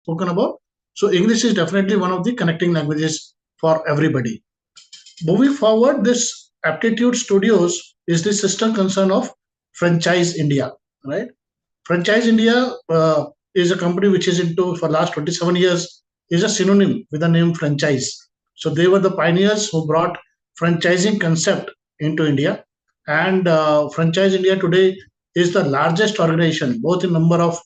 spoken about. So English is definitely one of the connecting languages for everybody. Moving forward, this Aptitude Studios is the sister concern of Franchise India, right? Franchise India is a company which is into for last 27 years is a synonym with the name franchise. So they were the pioneers who brought franchising concept into India, and Franchise India today is the largest organization, both in number of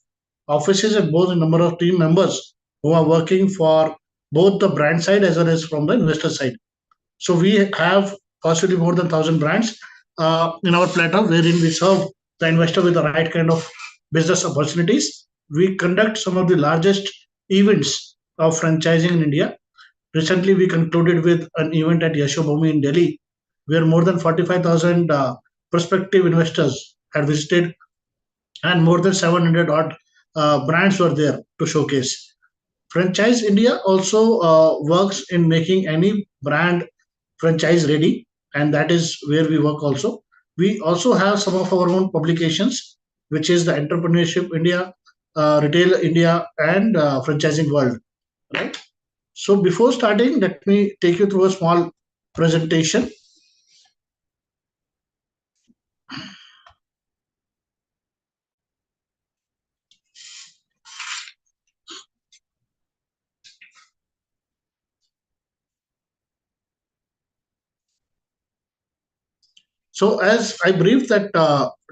offices and both in number of team members who are working for both the brand side as well as from the investor side. So we have possibly more than 1,000 brands in our platform, wherein we serve the investor with the right kind of business opportunities. We conduct some of the largest events of franchising in India. Recently, we concluded with an event at Yashobhoomi in Delhi, where more than 45,000 prospective investors had visited, and more than 700 odd brands were there to showcase. Franchise India also works in making any brand franchise ready, and that is where we work also. We also have some of our own publications, which is the Entrepreneurship India, Retail India, and Franchising World. Right. So before starting, let me take you through a small presentation. So as I briefed that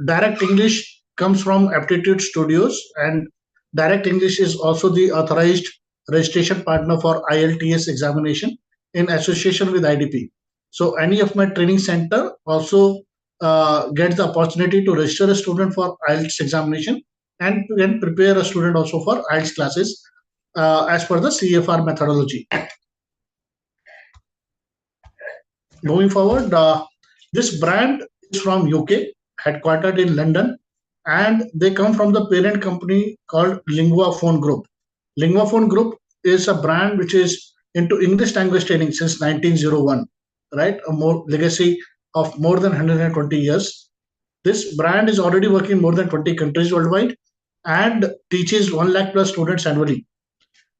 Direct English comes from Aptitude Studios, and Direct English is also the authorized registration partner for IELTS examination in association with IDP. So any of my training center also gets the opportunity to register a student for IELTS examination and can prepare a student also for IELTS classes as per the CFR methodology. Moving forward, this brand is from UK, headquartered in London, and they come from the parent company called Lingua Phone Group. Lingua Phone Group is a brand which is into English language training since 1901, right? A more legacy of more than 120 years. This brand is already working in more than 20 countries worldwide and teaches 1 lakh plus students annually.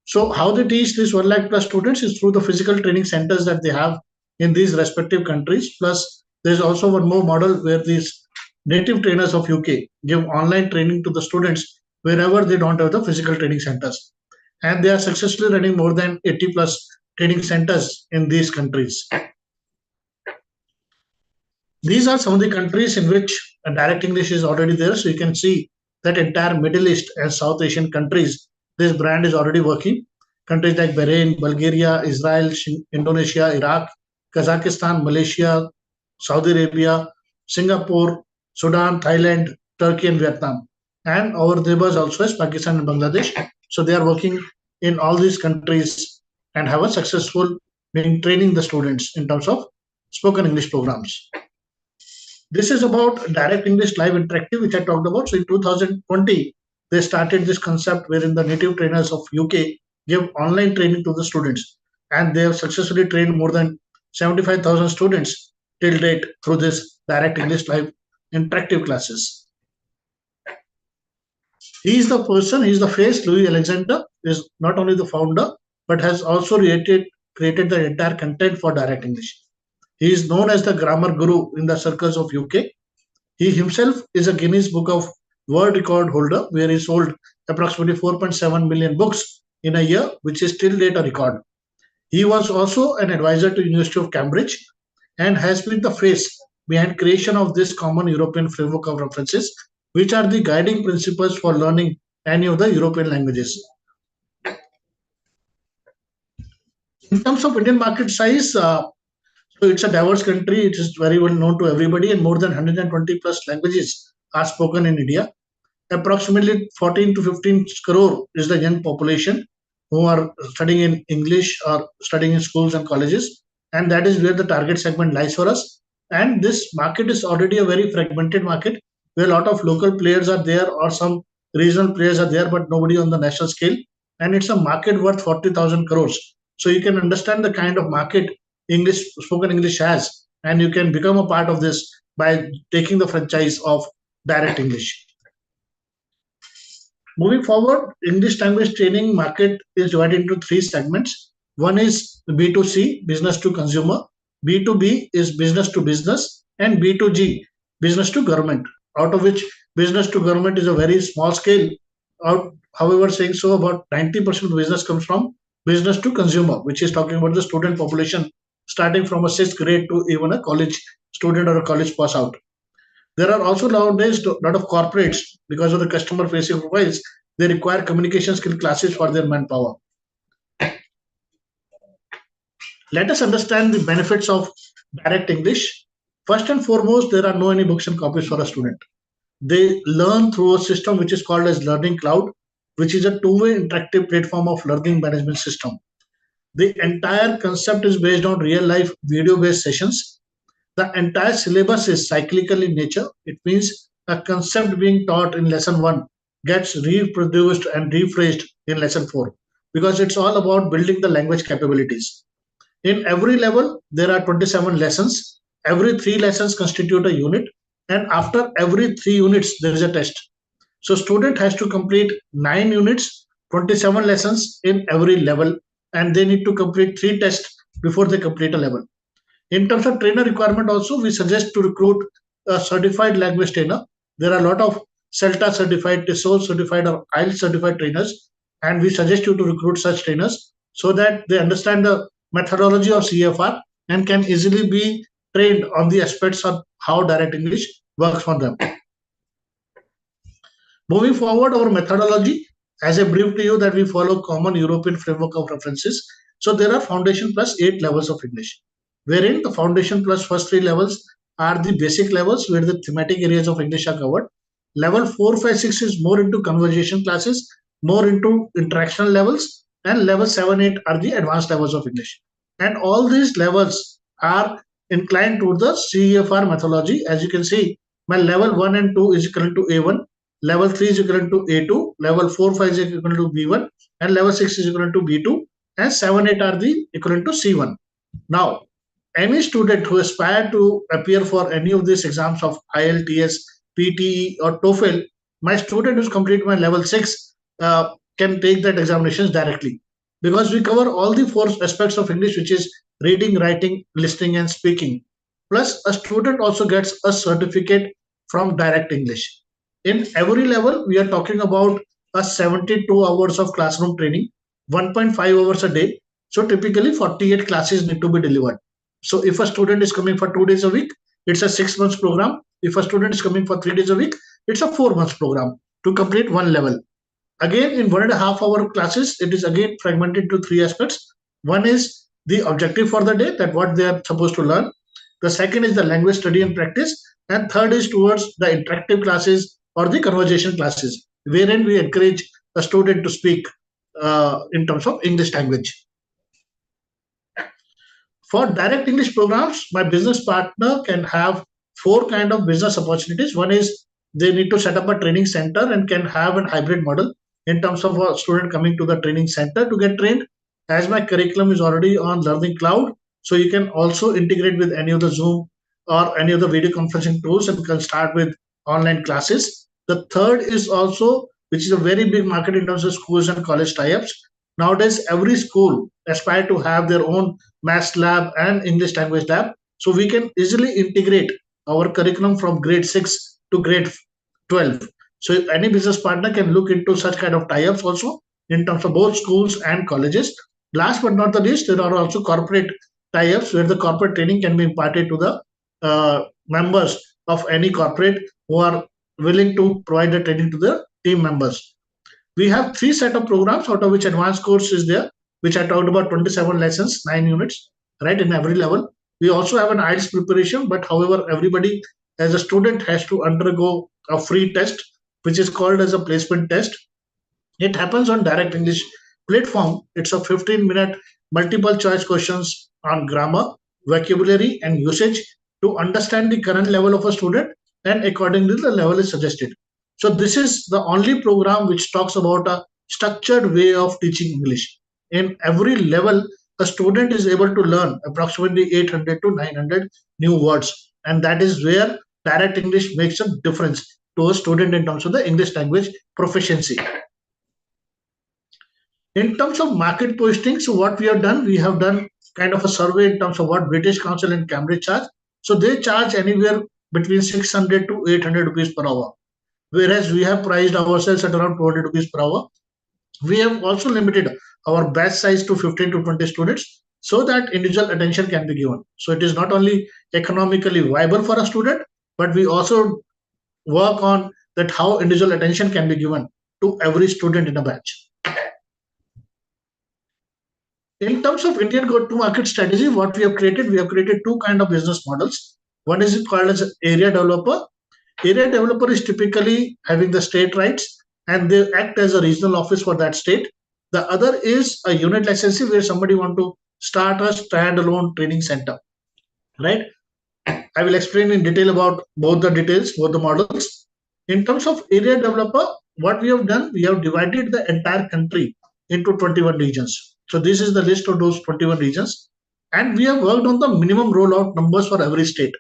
So how they teach these 1 lakh plus students is through the physical training centers that they have in these respective countries. Plus, there's also one more model where these native trainers of UK give online training to the students wherever they don't have the physical training centers. And they are successfully running more than 80 plus training centers in these countries. These are some of the countries in which direct English is already there. So you can see that entire Middle East and South Asian countries, this brand is already working. Countries like Bahrain, Bulgaria, Israel, Indonesia, Iraq, Kazakhstan, Malaysia, Saudi Arabia, Singapore, Sudan, Thailand, Turkey, and Vietnam. And our neighbors also is Pakistan and Bangladesh. So they are working in all these countries and have a successful being training the students in terms of spoken English programs. This is about Direct English Live Interactive, which I talked about. So in 2020, they started this concept wherein the native trainers of UK give online training to the students, and they have successfully trained more than 75,000 students till date through this Direct English Live Interactive classes. He is the person, he is the face. Louis Alexander is not only the founder, but has also created the entire content for Direct English. He is known as the grammar guru in the circles of UK. He himself is a Guinness Book of World Record holder, where he sold approximately 4.7 million books in a year, which is till date a record. He was also an advisor to University of Cambridge and has been the face behind creation of this common European framework of references, which are the guiding principles for learning any of the European languages. In terms of Indian market size, so it's a diverse country. It is very well known to everybody, and more than 120 plus languages are spoken in India. Approximately 14 to 15 crore is the young population who are studying in English or studying in schools and colleges, and that is where the target segment lies for us. And this market is already a very fragmented market where a lot of local players are there or some regional players are there, but nobody on the national scale. And it's a market worth 40,000 crores. So you can understand the kind of market spoken English has, and you can become a part of this by taking the franchise of Direct English. Moving forward, English language training market is divided into three segments. One is B2C, business to consumer, B2B is business to business, and B2G, business to government, out of which business to government is a very small scale. However, saying so, about 90% of business comes from business to consumer, which is talking about the student population starting from a sixth grade to even a college student or a college pass out. There are also nowadays a lot of corporates because of the customer facing profiles. They require communication skill classes for their manpower. Let us understand the benefits of direct English. First and foremost, there are no any books and copies for a student. They learn through a system which is called as Learning Cloud, which is a two-way interactive platform of learning management system. The entire concept is based on real life video based sessions. The entire syllabus is cyclical in nature. It means a concept being taught in lesson 1 gets reproduced and rephrased in lesson 4 because it's all about building the language capabilities. In every level, there are 27 lessons. Every 3 lessons constitute a unit, and after every 3 units, there is a test. So, student has to complete 9 units, 27 lessons in every level, and they need to complete 3 tests before they complete a level. In terms of trainer requirement, also we suggest to recruit a certified language trainer. There are a lot of CELTA certified, TESOL certified, or IELTS certified trainers, and we suggest you to recruit such trainers so that they understand the methodology of CFR and can easily be trained on the aspects of how direct English works for them. Moving forward, our methodology, as I briefed to you, that we follow common European framework of references. So there are foundation plus 8 levels of English, wherein the foundation plus first 3 levels are the basic levels where the thematic areas of English are covered. Level 4, 5, 6 is more into conversation classes, more into interactional levels, and level 7, 8 are the advanced levels of English. And all these levels are inclined to the CEFR methodology. As you can see, my level 1 and 2 is equal to A1, level 3 is equivalent to A2, level 4, 5 is equivalent to B1, and level 6 is equivalent to B2, and 7, 8 are the equivalent to C1. Now, any student who aspire to appear for any of these exams of IELTS, PTE, or TOEFL, my student who's complete my level 6 can take that examinations directly because we cover all the 4 aspects of English, which is reading, writing, listening, and speaking. Plus, a student also gets a certificate from direct English. In every level, we are talking about a 72 hours of classroom training, 1.5 hours a day. So typically 48 classes need to be delivered. So if a student is coming for 2 days a week, it's a 6 months program. If a student is coming for 3 days a week, it's a 4 months program to complete one level. Again, in 1.5 hour classes, it is again fragmented to 3 aspects. One is the objective for the day, that what they are supposed to learn. The second is the language study and practice. And third is towards the interactive classes or the conversation classes, wherein we encourage a student to speak in terms of English language. For direct English programs, my business partner can have 4 kind of business opportunities. One is they need to set up a training center and can have an hybrid model in terms of a student coming to the training center to get trained. As my curriculum is already on Learning Cloud, so you can also integrate with any of the Zoom or any of the video conferencing tools and can start with online classes. The third is also, which is a very big market in terms of schools and college tie-ups. Nowadays, every school aspire to have their own maths lab and English language lab. So we can easily integrate our curriculum from grade 6 to grade 12. So any business partner can look into such kind of tie-ups also in terms of both schools and colleges. Last but not the least, there are also corporate tie-ups where the corporate training can be imparted to the members of any corporate who are willing to provide the training to the team members. We have 3 set of programs, out of which advanced course is there, which I talked about, 27 lessons, 9 units, right, in every level. We also have an IELTS preparation, but however, everybody as a student has to undergo a free test, which is called as a placement test. It happens on direct English platform. It's a 15-minute multiple choice questions on grammar, vocabulary, and usage to understand the current level of a student, and accordingly the level is suggested. So this is the only program which talks about a structured way of teaching English. In every level, a student is able to learn approximately 800 to 900 new words, and that is where direct English makes a difference. to a student in terms of the English language proficiency. In terms of market posting, so what we have done kind of a survey in terms of what British Council and Cambridge charge. So they charge anywhere between 600 to 800 rupees per hour, whereas we have priced ourselves at around 200 rupees per hour. We have also limited our batch size to 15 to 20 students so that individual attention can be given. So it is not only economically viable for a student, but we also work on that how individual attention can be given to every student in a batch. In terms of Indian go-to-market strategy, what we have created two kind of business models. One is called as area developer. Area developer is typically having the state rights and they act as a regional office for that state. The other is a unit licensee where somebody want to start a standalone training center, right? I will explain in detail about both the models. In terms of area developer, what we have done, we have divided the entire country into 21 regions. So this is the list of those 21 regions. And we have worked on the minimum rollout numbers for every state.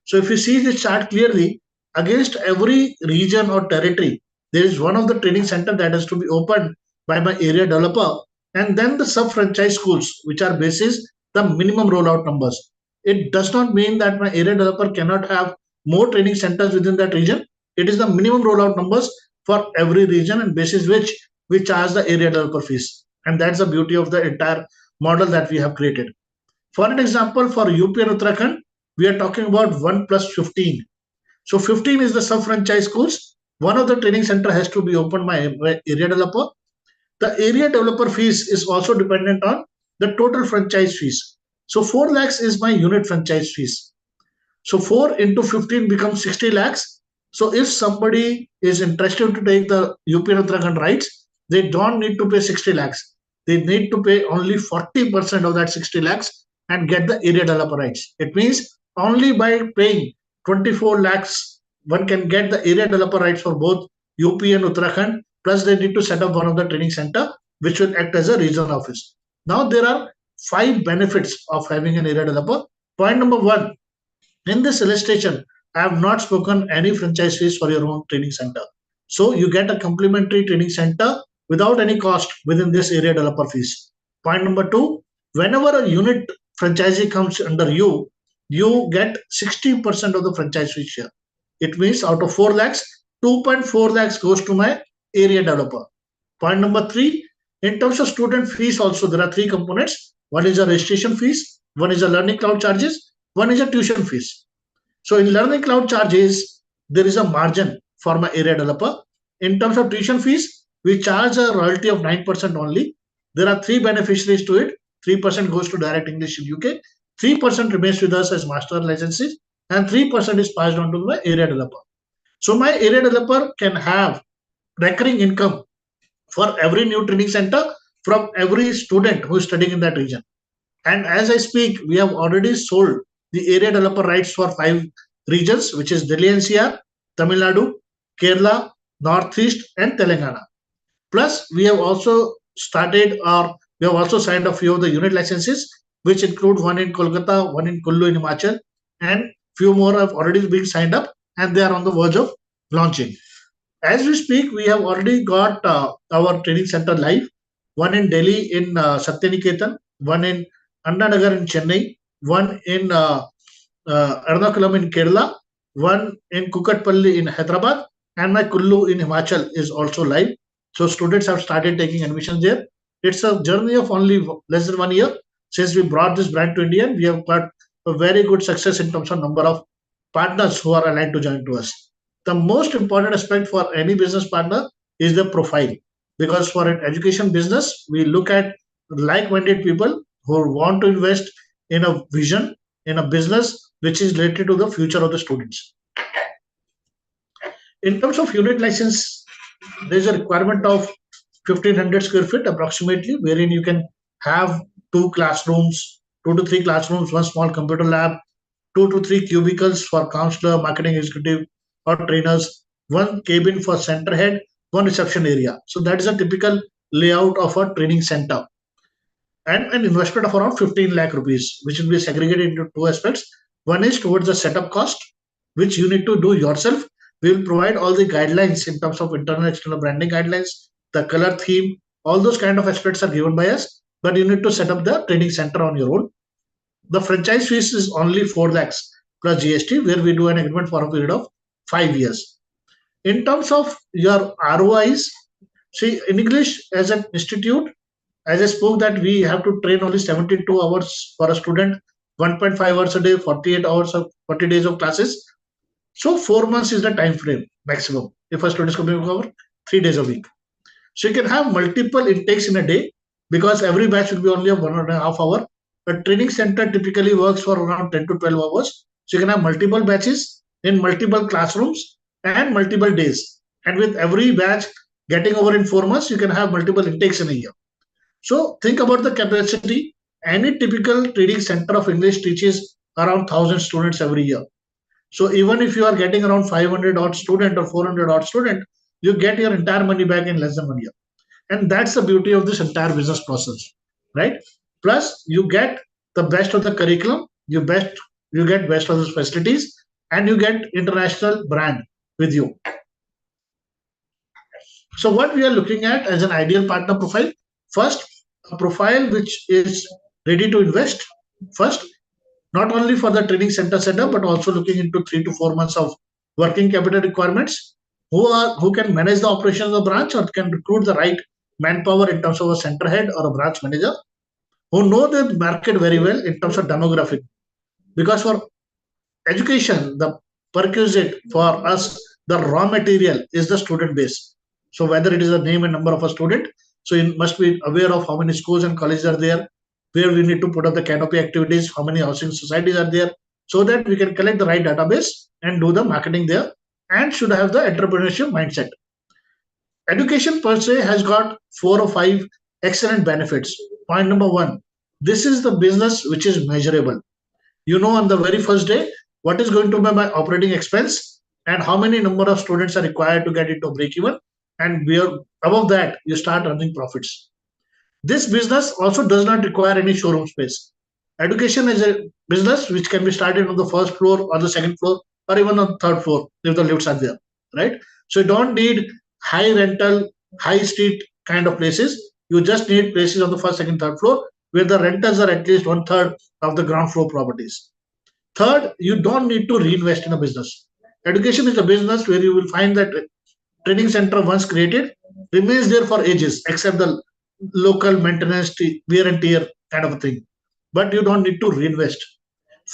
So if you see this chart clearly, against every region or territory, there is one of the training center that has to be opened by my area developer, and then the sub-franchise schools, which are basis the minimum rollout numbers. It does not mean that my area developer cannot have more training centers within that region. It is the minimum rollout numbers for every region and basis which we charge the area developer fees. And that's the beauty of the entire model that we have created. For an example, for UP and Uttarakhand, we are talking about 1 plus 15. So 15 is the sub-franchise schools. One of the training center has to be opened by area developer. The area developer fees is also dependent on the total franchise fees. So 4 lakhs is my unit franchise fees. So 4 into 15 becomes 60 lakhs. So if somebody is interested to take the UP and Uttarakhand rights, they don't need to pay 60 lakhs. They need to pay only 40% of that 60 lakhs and get the area developer rights. It means only by paying 24 lakhs, one can get the area developer rights for both UP and Uttarakhand. Plus, they need to set up one of the training center, which will act as a regional office. Now, there are 5 benefits of having an area developer. Point number 1, in this illustration, I have not spoken any franchise fees for your own training center. So you get a complimentary training center without any cost within this area developer fees. Point number 2, whenever a unit franchisee comes under you, you get 60% of the franchise fee share. It means out of 4 lakhs, 2.4 lakhs goes to my area developer. Point number 3, in terms of student fees also, there are 3 components. One is the registration fees, one is the learning cloud charges, one is a tuition fees. So in learning cloud charges, there is a margin for my area developer. In terms of tuition fees, we charge a royalty of 9% only. There are 3 beneficiaries to it. 3% goes to direct English in UK, 3% remains with us as master licenses, and 3% is passed on to my area developer. So my area developer can have recurring income for every new training center from every student who is studying in that region. And as I speak, we have already sold the area developer rights for 5 regions, which is Delhi NCR, Tamil Nadu, Kerala, Northeast, and Telangana. Plus, we have also signed a few of the unit licenses, which include one in Kolkata, one in Kullu in Himachal, and few more have already been signed up, and they are on the verge of launching. As we speak, we have already got our training center live. One in Delhi in Satyaniketan, one in Annanagar in Chennai, one in Ernakulam in Kerala, one in Kukatpalli in Hyderabad, and my Kullu in Himachal is also live. So students have started taking admissions there. It's a journey of only less than 1 year since we brought this brand to India. We have got a very good success in terms of number of partners who are aligned to join to us. The most important aspect for any business partner is the profile, because for an education business, we look at like-minded people who want to invest in a vision, in a business which is related to the future of the students. In terms of unit license, there is a requirement of 1500 square feet approximately, wherein you can have 2 classrooms, 2 to 3 classrooms, one small computer lab, 2 to 3 cubicles for counselor, marketing executive, or trainers, one cabin for center head, one reception area. So that is a typical layout of a training center. And an investment of around 15 lakh rupees, which will be segregated into 2 aspects. One is towards the setup cost, which you need to do yourself. We will provide all the guidelines in terms of internal, external branding guidelines, the color theme, all those kind of aspects are given by us. But you need to set up the training center on your own. The franchise fees is only 4 lakhs plus GST, where we do an agreement for a period of 5 years. In terms of your ROIs, see, in English as an institute, as I spoke, that we have to train only 72 hours for a student, 1.5 hours a day, 48 hours of 40 days of classes. So 4 months is the time frame maximum. If a student is coming over 3 days a week. So you can have multiple intakes in a day because every batch will be only 1.5 hours. A training center typically works for around 10 to 12 hours. So you can have multiple batches in multiple classrooms and multiple days. And with every batch getting over in 4 months, you can have multiple intakes in a year. So think about the capacity. Any typical training center of English teaches around 1,000 students every year. So even if you are getting around 500 odd student or 400 odd student, you get your entire money back in less than 1 year. And that's the beauty of this entire business process, right? Plus, you get the best of the curriculum, you get best of the facilities, and you get international brand with you. So what we are looking at as an ideal partner profile, first, a profile which is ready to invest first, not only for the training center setup, but also looking into 3 to 4 months of working capital requirements, who can manage the operations of the branch or can recruit the right manpower in terms of a center head or a branch manager, who know the market very well in terms of demographic. Because for education, the perquisite for us, the raw material is the student base. So whether it is the name and number of a student, so you must be aware of how many schools and colleges are there, where we need to put up the canopy activities, how many housing societies are there, so that we can collect the right database and do the marketing there, and should have the entrepreneurship mindset. Education per se has got 4 or 5 excellent benefits. Point number one, this is the business which is measurable. You know, on the very first day, what is going to be my operating expense and how many number of students are required to get into break even. And above that, you start earning profits. This business also does not require any showroom space. Education is a business which can be started on the first floor or the second floor or even on the third floor if the lifts are there, right? So you don't need high rental, high street kind of places. You just need places on the first, second, third floor where the rentals are at least 1/3 of the ground floor properties. Third, you don't need to reinvest in a business. Education is a business where you will find that training center once created remains there for ages, except the local maintenance, wear and tear kind of a thing. But you don't need to reinvest.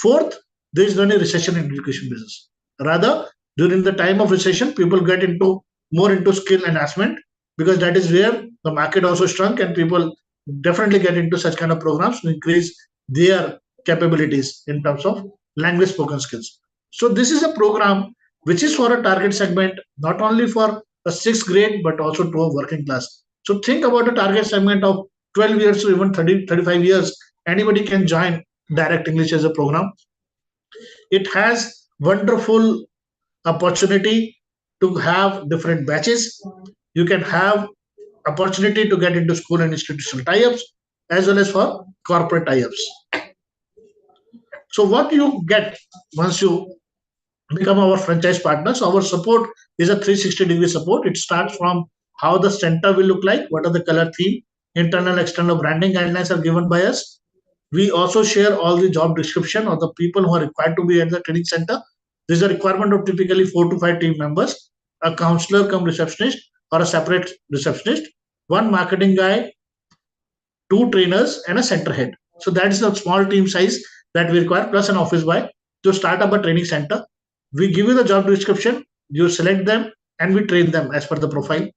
Fourth, there is no recession in education business. Rather, during the time of recession, people get into more into skill enhancement because that is where the market also shrunk and people definitely get into such kind of programs to increase their capabilities in terms of language spoken skills. So this is a program which is for a target segment, not only for a sixth grade, but also to a working class. So think about a target segment of 12 years to even 30, 35 years. Anybody can join direct English as a program. It has wonderful opportunity to have different batches. You can have opportunity to get into school and institutional tie-ups as well as for corporate tie-ups. So what you get once you become our franchise partners, our support is a 360-degree support. It starts from how the center will look like, what are the color theme, internal, external branding guidelines are given by us. We also share all the job description of the people who are required to be at the training center. There is a requirement of typically 4 to 5 team members, a counselor come receptionist or a separate receptionist, one marketing guy, 2 trainers, and a center head. So that is the small team size that we require, plus an office boy to start up a training center. We give you the job description, you select them, and we train them as per the profile.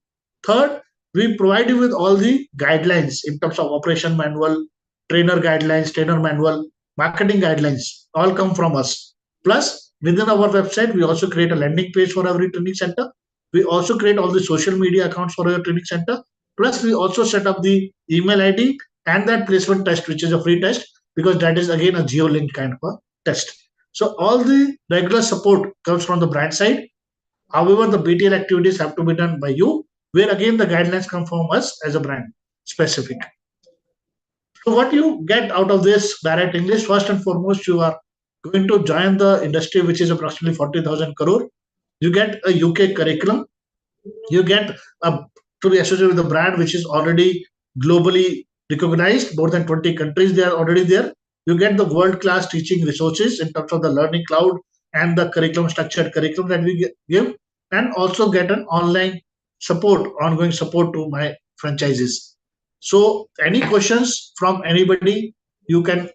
Third, we provide you with all the guidelines in terms of operation manual, trainer guidelines, trainer manual, marketing guidelines, all come from us. Plus, within our website, we also create a landing page for every training center. We also create all the social media accounts for our training center. Plus, we also set up the email ID and that placement test, which is a free test, because that is again a geo-linked kind of a test. So all the regular support comes from the brand side. However, the BTL activities have to be done by you, where again the guidelines come from us as a brand specific. So what you get out of this direct English, first and foremost, you are going to join the industry, which is approximately 40,000 crore. You get a UK curriculum. You get a to be associated with a brand which is already globally recognized. More than 20 countries they are already there. You get the world class teaching resources in terms of the learning cloud and the curriculum, structured curriculum that we give, and also get an online support, ongoing support to my franchises. So any questions from anybody, you can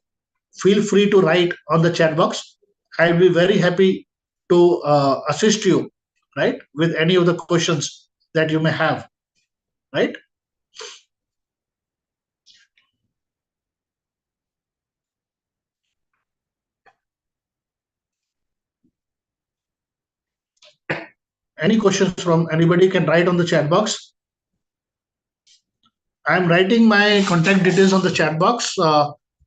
feel free to write on the chat box. I'll be very happy to assist you, right, with any of the questions that you may have, right? Any questions from anybody can write on the chat box. I'm writing my contact details on the chat box.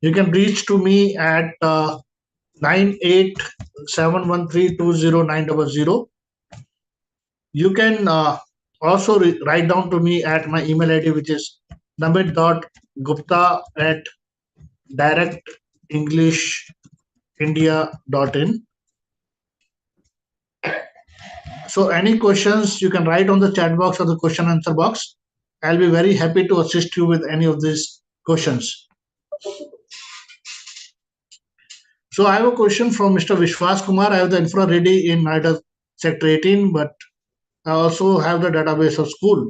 You can reach to me at 9871132090. You can also write down to me at my email ID, which is namit.gupta at directenglishindia.in. So any questions you can write on the chat box or the question answer box. I'll be very happy to assist you with any of these questions. So I have a question from Mr. Vishwas Kumar. I have the infra ready in Noida Sector 18, but I also have the database of school,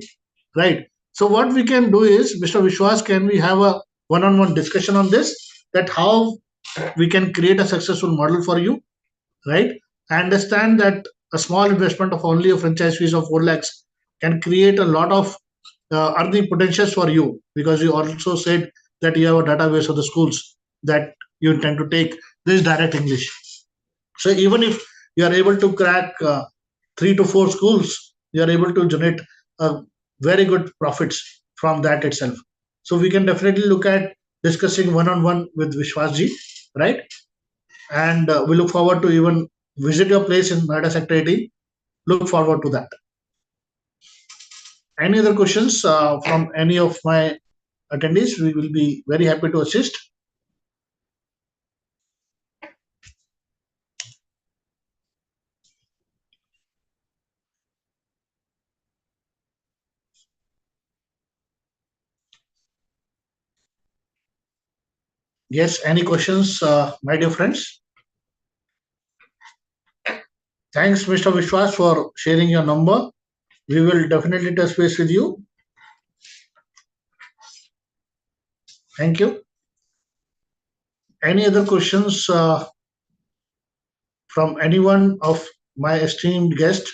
right? So what we can do is, Mr. Vishwas, can we have a one-on-one discussion on this? That how we can create a successful model for you, right? I understand that a small investment of only a franchise fees of 4 lakhs can create a lot of earning potentials for you, because you also said that you have a database of the schools that you intend to take this direct English. So even if you are able to crack 3 to 4 schools, you are able to generate very good profits from that itself. So we can definitely look at discussing one-on-one with Vishwasji, right? And we look forward to even visit your place in Noida Sector 80. Look forward to that. Any other questions from any of my attendees? We will be very happy to assist. Yes, any questions, my dear friends? Thanks, Mr. Vishwas, for sharing your number. We will definitely touch base with you. Thank you. Any other questions from anyone of my esteemed guest?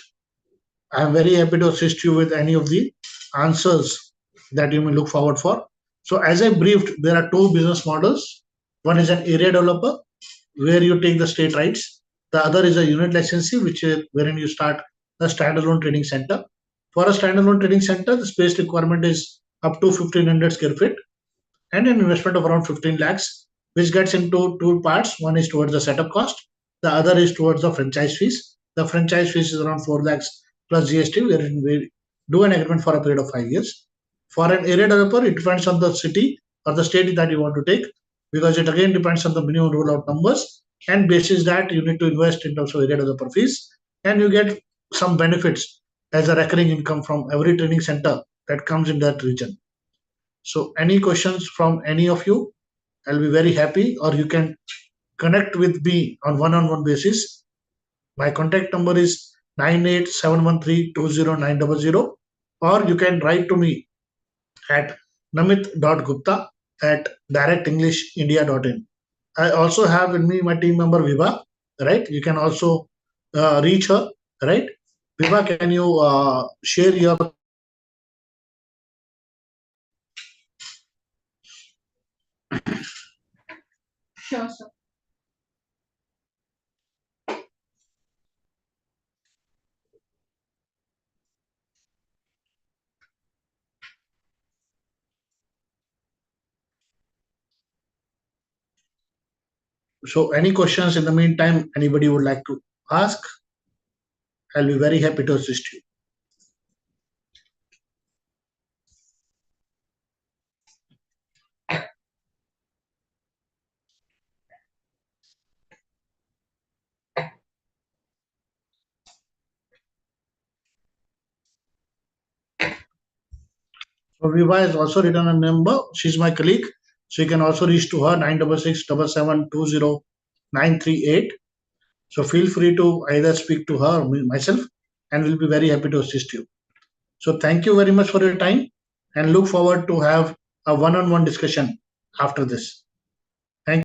I am very happy to assist you with any of the answers that you may look forward for. So, as I briefed, there are two business models. One is an area developer, where you take the state rights. The other is a unit licensee, which is wherein you start a standalone trading center. For a standalone trading center, the space requirement is up to 1500 square feet and an investment of around 15 lakhs, which gets into two parts. One is towards the setup cost, the other is towards the franchise fees. The franchise fees is around 4 lakhs plus GST, wherein we do an agreement for a period of 5 years. For an area developer, it depends on the city or the state that you want to take, because it again depends on the minimum rollout numbers, and basis that you need to invest in terms of area developer fees, and you get some benefits as a recurring income from every training center that comes in that region. So any questions from any of you, I'll be very happy, or you can connect with me on one-on-one basis. My contact number is 9871320900, or you can write to me at namit.gupta at directenglishindia.in. I also have with me my team member Viva, right? You can also reach her, right? Viva, can you share your. Sure, sir. So, any questions in the meantime, anybody would like to ask? I'll be very happy to assist you. So Viva has also written a number. She's my colleague. So you can also reach to her 966 7720 938. So feel free to either speak to her or myself, and we'll be very happy to assist you. So thank you very much for your time, and look forward to have a one-on-one discussion after this.